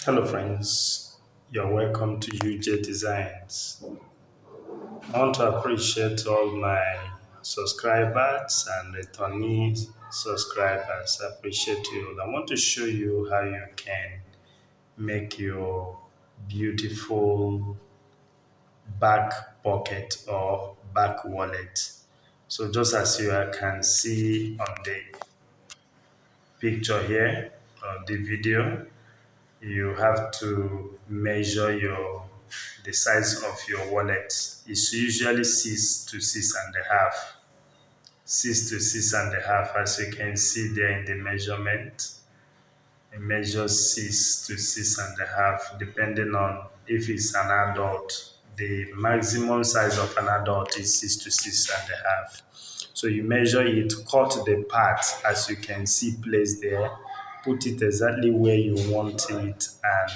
Hello friends, you're welcome to UJ Designs. I want to appreciate all my subscribers and returning subscribers. I appreciate you. I want to show you how you can make your beautiful back pocket or back wallet. So just as you can see on the picture here or the video, you have to measure the size of your wallet. It's usually 6 to 6.5. 6 to 6.5, as you can see there in the measurement. It measures 6 to 6.5, depending on if it's an adult. The maximum size of an adult is 6 to 6.5. So you measure it, cut the part as you can see placed there, put it exactly where you want it, and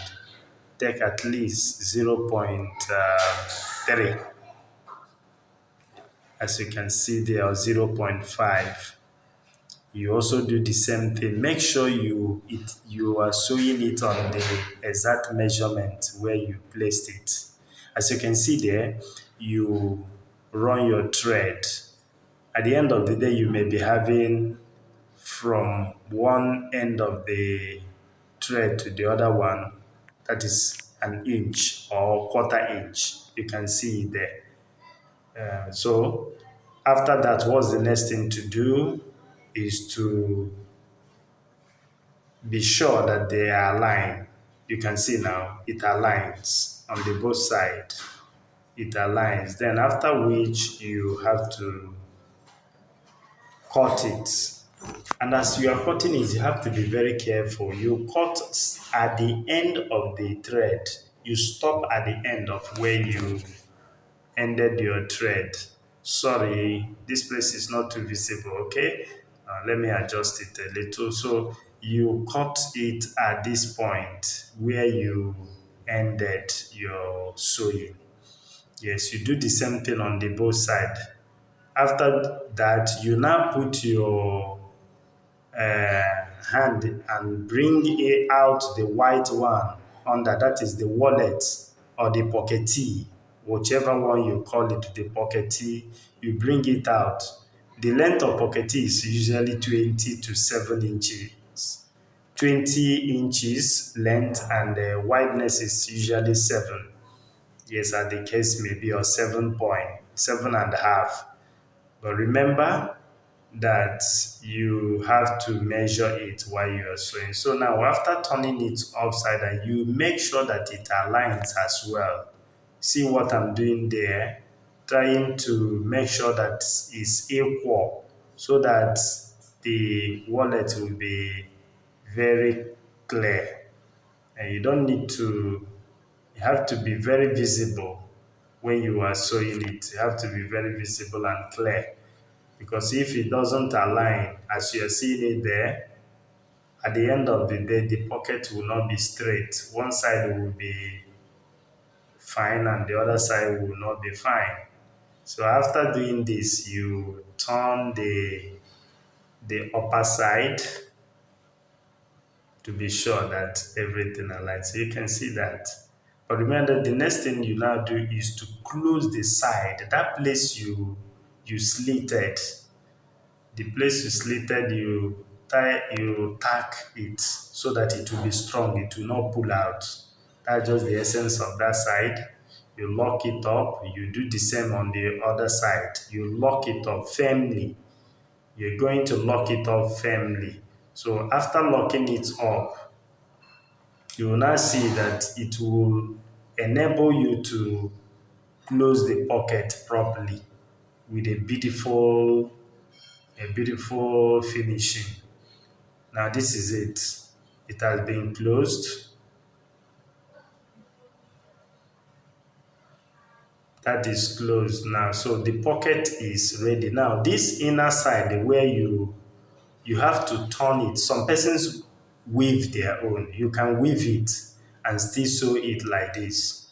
take at least 0.3, as you can see there, or 0.5. You also do the same thing. Make sure you are sewing it on the exact measurement where you placed it. As you can see there, you run your thread. At the end of the day, you may be having from one end of the thread to the other one, that is an inch or quarter inch. You can see it there. So after that, what's the next thing to do is to be sure that they are aligned. You can see now it aligns on the both sides. It aligns. Then after which you have to cut it. And as you are cutting it, you have to be very careful. You cut at the end of the thread. You stop at the end of where you ended your thread. Sorry, this place is not too visible, okay? Let me adjust it a little. So you cut it at this point where you ended your sewing. Yes, you do the same thing on the both side. After that, you now put your hand and bring it out the white one under, that is the wallet or the pocketee, whichever one you call it, the pocketee. You bring it out. The length of pocketee is usually 20 to 7 inches. 20 inches length, and the wideness is usually 7. Yes, as the case may be, or 7.5. But remember that you have to measure it while you are sewing. So now after turning it upside down, you make sure that it aligns as well. See what I'm doing there? Trying to make sure that it's equal so that the wallet will be very clear. And you don't need to, you have to be very visible when you are sewing it. You have to be very visible and clear. Because if it doesn't align, as you are seeing it there, at the end of the day, the pocket will not be straight. One side will be fine and the other side will not be fine. So after doing this, you turn the upper side to be sure that everything aligns. So you can see that. But remember, the next thing you now do is to close the side. That place you slitted, the place you slitted, you tack it so that it will be strong. It will not pull out. That's just the essence of that side. You lock it up. You do the same on the other side. You lock it up firmly. You're going to lock it up firmly. So after locking it up, you will now see that it will enable you to close the pocket properly with a beautiful finishing. Now this is it. It has been closed. That is closed now. So the pocket is ready. Now this inner side where you have to turn it. Some persons weave their own. You can weave it and still sew it like this.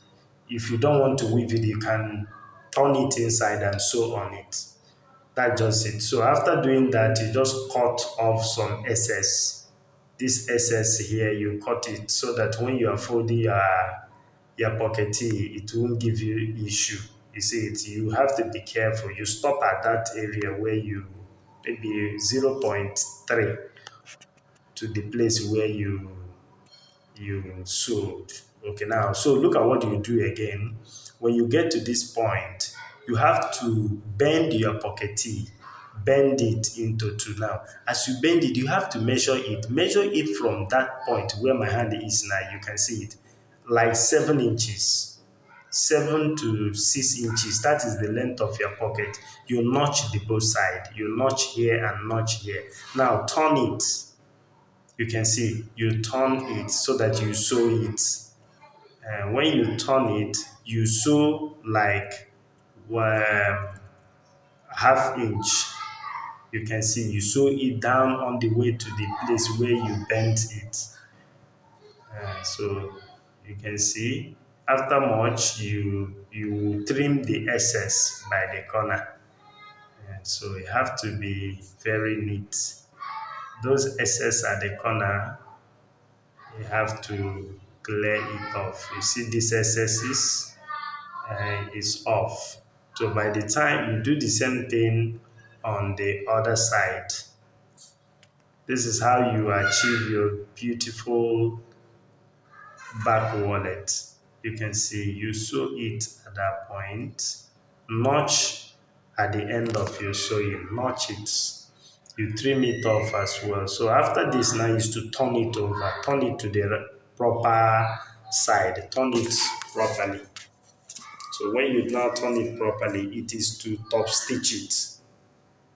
If you don't want to weave it, you can turn it inside and sew on it. That's just it. So after doing that, you just cut off some excess. this excess here, you cut it so that when you are folding your pocketee, it won't give you issue. You see it, you have to be careful. You stop at that area where you maybe zero point 0.3 to the place where you sewed. Okay, now, so look at what you do again. When you get to this point, you have to bend your pocketee, bend it into two. Now, as you bend it, you have to measure it. Measure it from that point where my hand is now. You can see it, like 7 inches. 7 to 6 inches. That is the length of your pocket. You notch the both side. You notch here and notch here. Now turn it. You can see you turn it so that you sew it. And when you turn it, you sew like um, half inch. You can see you sew it down on the way to the place where you bent it. So you can see after much you trim the excess by the corner. So you have to be very neat. Those excess at the corner, you have to clear it off. You see this excesses is off. So by the time you do the same thing on the other side, this is how you achieve your beautiful back wallet. You can see you sew it at that point, notch at the end of your sewing, notch it. You trim it off as well. So after this now is to turn it over, turn it to the proper side, turn it properly. So when you now turn it properly, it is to top stitch it.